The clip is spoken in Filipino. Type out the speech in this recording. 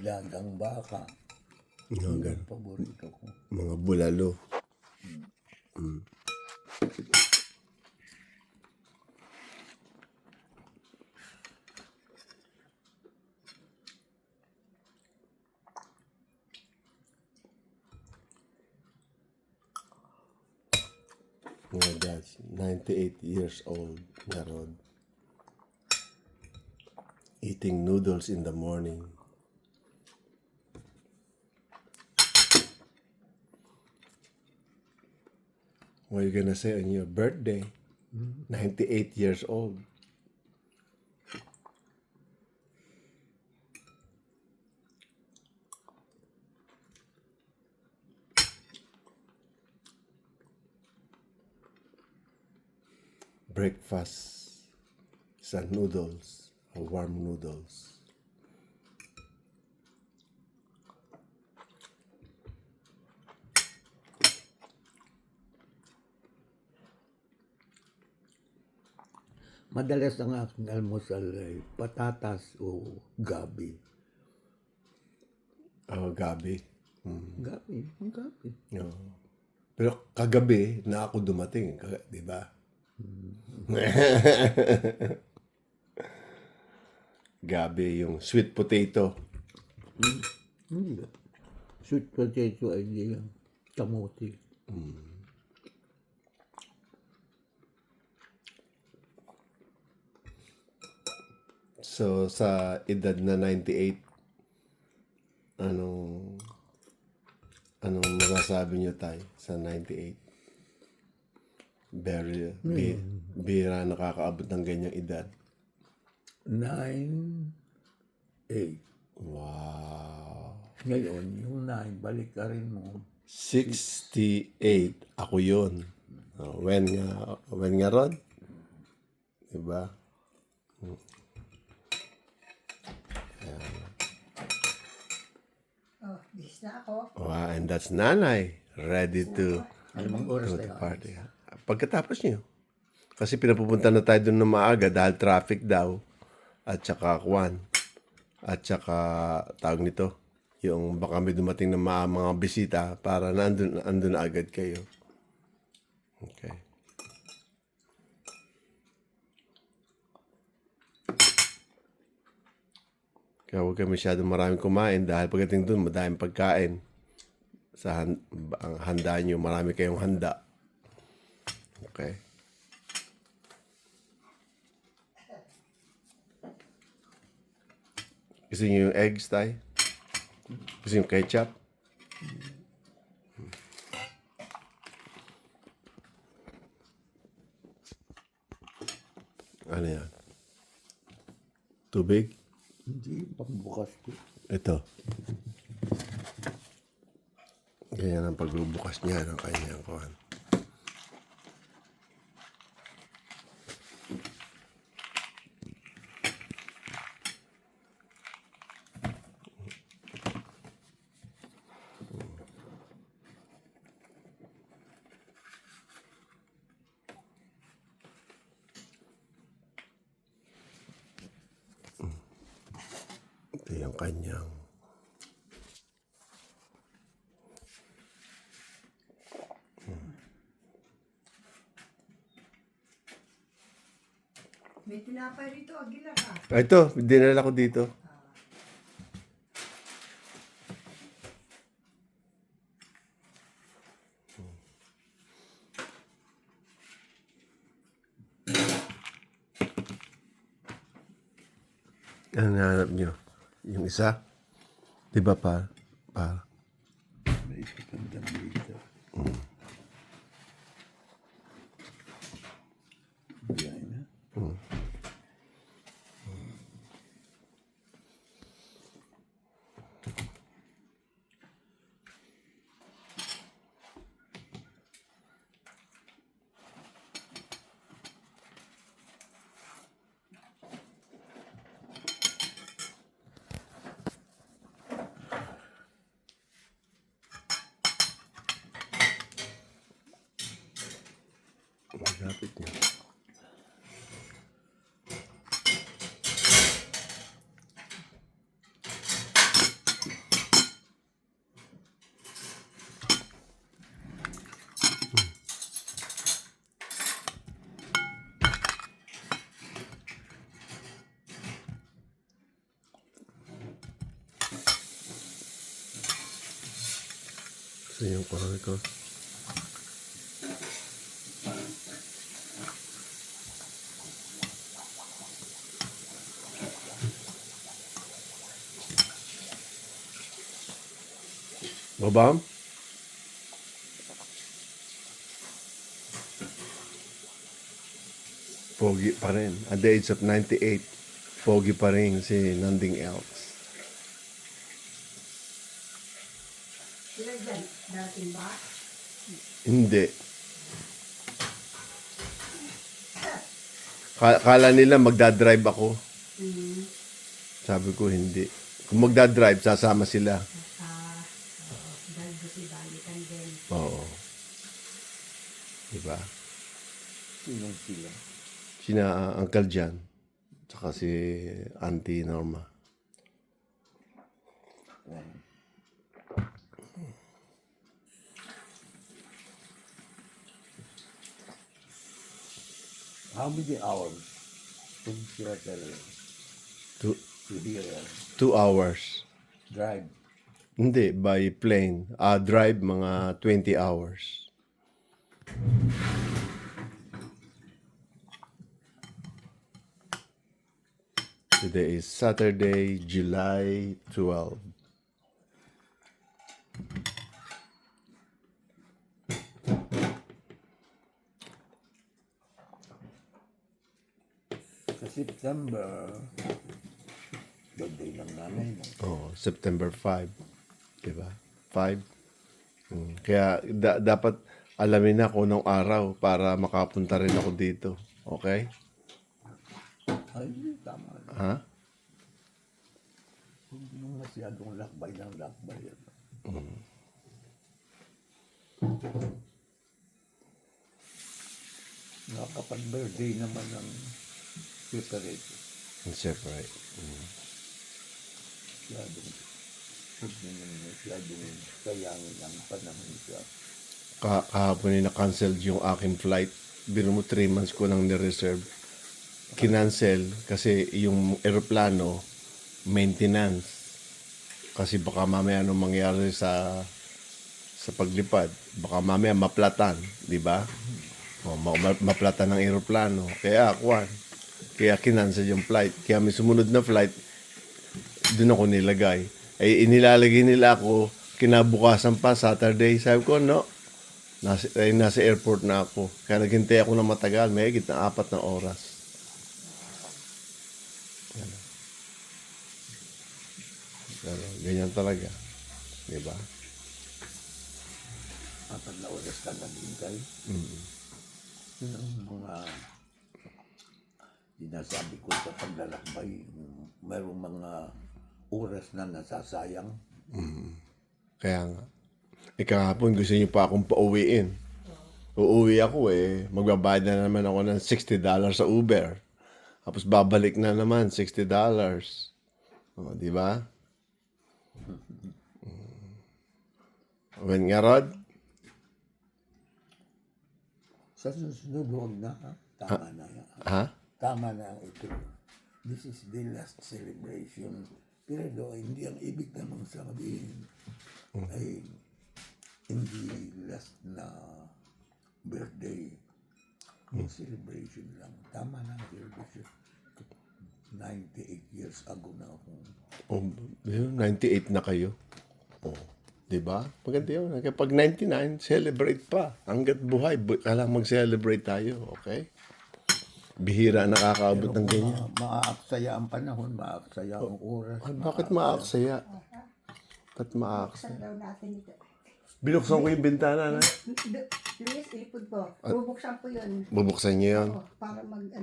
nilagang baka. Yung Yan ang paborito ko. mga bulalo. Mga dads, 98 years old na Rod. Eating noodles in the morning. What are you gonna say on your birthday? 98 years old. Breakfast sa noodles, warm noodles. Madalas ang aking almusal ay patatas o gabi. Oh, gabi. Gabi. No. Pero kagabi na ako dumating, di ba? Gabi yung sweet potato. Hindi. Sweet potato ay hindi lang. Kamuti. So sa edad na 98, anong masasabi niyo tayo sa 98? Bihira nakakaabot ng ganyang edad. 9, 8. Wow. Ngayon, yung 9, balik ka rin mo. 68. Ako yun. When nga Rod? Diba? Oh, bis na ako. Wow, and that's Nanay. Ready to Anong oras go na to yun? party. Pagkatapos niyo. Kasi pinapupunta na tayo doon na maaga dahil traffic daw. At saka kwan. At saka tawag nito. Yung baka may dumating na mga bisita para andun na agad kayo. Okay. Kaya huwag kayo masyadong maraming kumain dahil pagdating doon, madaming pagkain. Sa ang handa nyo, marami kayong handa. Okay. Gusto nyo yung eggs, Tay? Gusto nyo yung ketchup? Ano yan? Tubig? Hindi, pagbukas ko. Ito. Ganyan ang pagbubukas niya ng kanyang kuhan. Ito yung kanyang May tinapay rito, Aguilar ha. ito, dinala ko dito. Ano nahanap nyo? Yung isa? Di ba pa? May ikatandang dito. Yan na. Malapit niya. Ito yung corn ko. Babam? Pogi pa rin. At the age of 98, pogi pa rin si Nanding Elks. Sila dyan, dating ba? Hindi. Kala nila magdadrive ako. Hmm. Sabi ko hindi. Kung magdadrive, sasama sila. Dahil gusto balikan din. Oo. Diba? Sinong sila? Sina Uncle Jan. Tsaka si Auntie Norma. How many hours from Seattle Two, to here? 2 hours. Drive. Hindi, by plane. Drive mga 20 hours. Today is Saturday, July 12. Sa September, birthday ng nanay mo. Oh, September 5. Diba? 5. Kaya dapat alamin na kung anong araw para makapunta rin ako dito. Okay? Ay, tama. Ha? Hindi mo masyadong lakbay ng lakbay. Nakapag-birthday naman ng separate. Separate. Masyadong hindi mo masyadong sayangin ang panahon siya. Kahapon na-cancelled yung aking flight. Biro mo 3 months ko nang ni-reserve. Kinancel kasi yung eroplano maintenance. Kasi baka mamaya anong mangyari sa paglipad. Baka mamaya maplatan, di ba? O, maplatan ng eroplano. Kaya kinancel yung flight. Kaya may sumunod na flight, doon ako nilagay. Ay inilalagay nila ako kinabukasan pa, Saturday. Sabi ko, no. Nasa airport na ako. Kaya naghintay ako ng matagal. May higit na 4 na oras. Pero, ganyan talaga. Diba? 4 na oras ka naghintay. Yun ang mga sinasabi ko sa paglalakbay. Mayroong mga oras na nasasayang. Kaya nga. Kahapon gusto niyo pa akong pauwiin. Uuwi ako magbabayad na naman ako ng $60 sa Uber. Tapos babalik na naman $60. O, di ba? When nga, Rod? Sa susunod, huwag na. Ha? Tama na yan. Ha? Tama na ito. This is the last celebration. Pero hindi ang ibig namang sabihin ay hindi last na birthday. Yung celebration lang. Tama na ang celebration. 98 years ago na ako. Oh, 98 na kayo. Oh, 'di ba? Maganda 'yun. Kapag 99, celebrate pa. Hangga't buhay, kailangan mag-celebrate tayo, okay? Bihira nakakaabot ng ganyan. Maaksaya ang panahon, maaksaya ang oras. Ay, bakit maaksaya? Ba't maaksaya? Buksan daw natin ito. Binuksan ko yung bintana na. Luis, ilipod ko. Bubuksan ko yun. Bubuksan niyo 'yun. Para mag